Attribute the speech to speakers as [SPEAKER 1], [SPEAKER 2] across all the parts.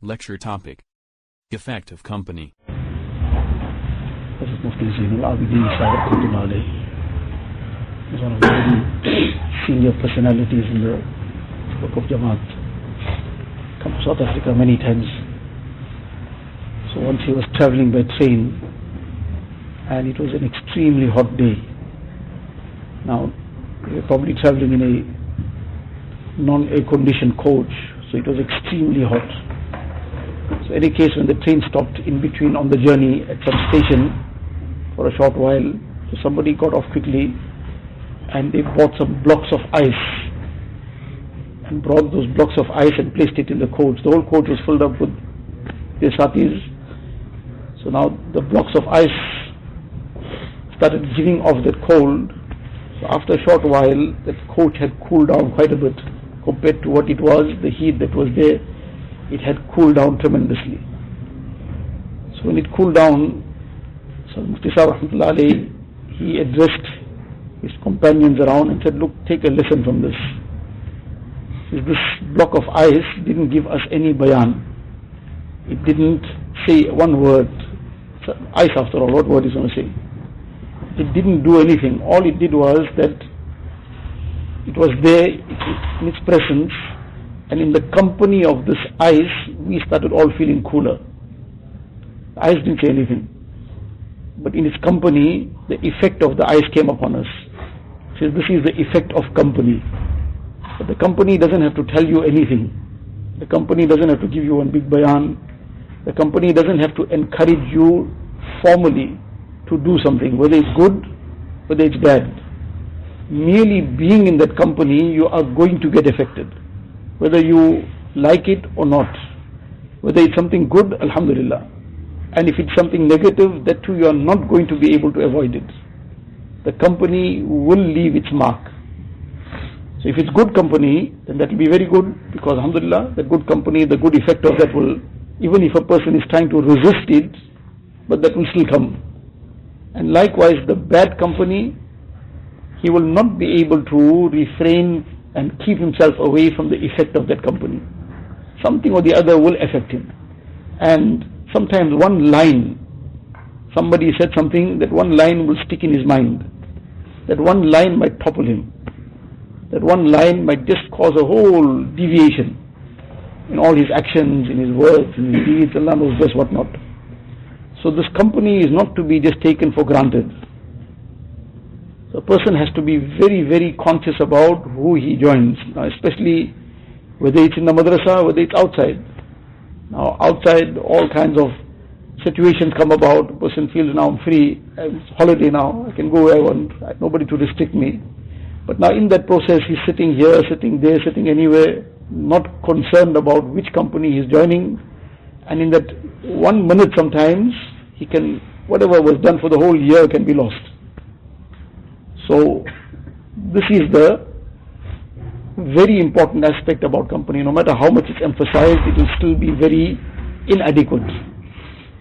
[SPEAKER 1] Lecture topic: Effect of Company.
[SPEAKER 2] Hazrat Mufti Zainul Abidin Sahib Rahmatullah Alayhi is one of the very senior personalities in the book of Jamaat. Come to South Africa many times. So once he was travelling by train and it was an extremely hot day. Now we were probably travelling in a non-air conditioned coach, so it was extremely hot. So in any case, when the train stopped in between on the journey at some station for a short while, so somebody got off quickly and they bought some blocks of ice and brought those blocks of ice and placed it in the coach. The whole coach was filled up with their satis. So now the blocks of ice started giving off that cold. So after a short while, that coach had cooled down quite a bit compared to what it was, the heat that was there. It had cooled down tremendously. So when it cooled down, so Mufti Sahib Rahmatullah Alayhi, he addressed his companions around and said, look, take a lesson from this. This block of ice didn't give us any bayan. It didn't say one word. So ice, after all, what word is going to say? It didn't do anything. All it did was that it was there in its presence, and in the company of this ice, we started all feeling cooler. The ice didn't say anything, but in its company, the effect of the ice came upon us. So this is the effect of company. But the company doesn't have to tell you anything. The company doesn't have to give you one big bayan. The company doesn't have to encourage you formally to do something, whether it's good, whether it's bad. Merely being in that company, you are going to get affected, whether you like it or not. Whether it's something good, alhamdulillah, and if it's something negative, that too you are not going to be able to avoid it. The company will leave its mark. So if it's good company, then that will be very good, because alhamdulillah, the good company, the good effect of that will, even if a person is trying to resist it, but that will still come. And likewise, the bad company, he will not be able to refrain and keep himself away from the effect of that company. Something or the other will affect him. And sometimes one line, somebody said something, that one line will stick in his mind. That one line might topple him. That one line might just cause a whole deviation in all his actions, in his words, in his deeds, Allah knows best what not. So this company is not to be just taken for granted. So a person has to be very, very conscious about who he joins. Now especially whether it's in the madrasa, whether it's outside. Now outside, all kinds of situations come about. A person feels, now I'm free, it's holiday now, I can go where I want, I have nobody to restrict me. But now in that process, he's sitting here, sitting there, sitting anywhere, not concerned about which company he's joining. And in that 1 minute sometimes, he can, whatever was done for the whole year can be lost. So this is the very important aspect about company. No matter how much it's emphasized, it will still be very inadequate.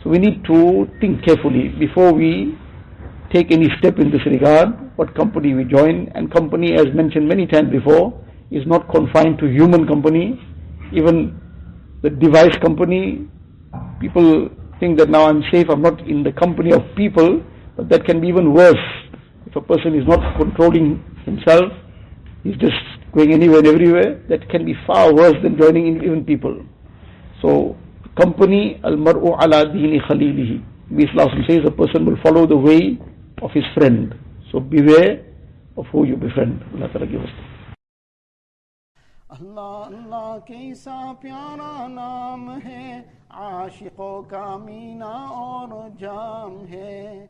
[SPEAKER 2] So we need to think carefully before we take any step in this regard, what company we join. And company, as mentioned many times before, is not confined to human company. Even the device company, people think that now I'm safe, I'm not in the company of people, but that can be even worse. If a person is not controlling himself, he's just going anywhere and everywhere, that can be far worse than joining in even people. So company, al-mar'u ala dini khalilihi. Islam says a person will follow the way of his friend. So beware of who you befriend. Allah Ta'ala give us.
[SPEAKER 3] अल्लाह अल्लाह कैसा प्यारा नाम है, आशिकों का मीना और जाम है।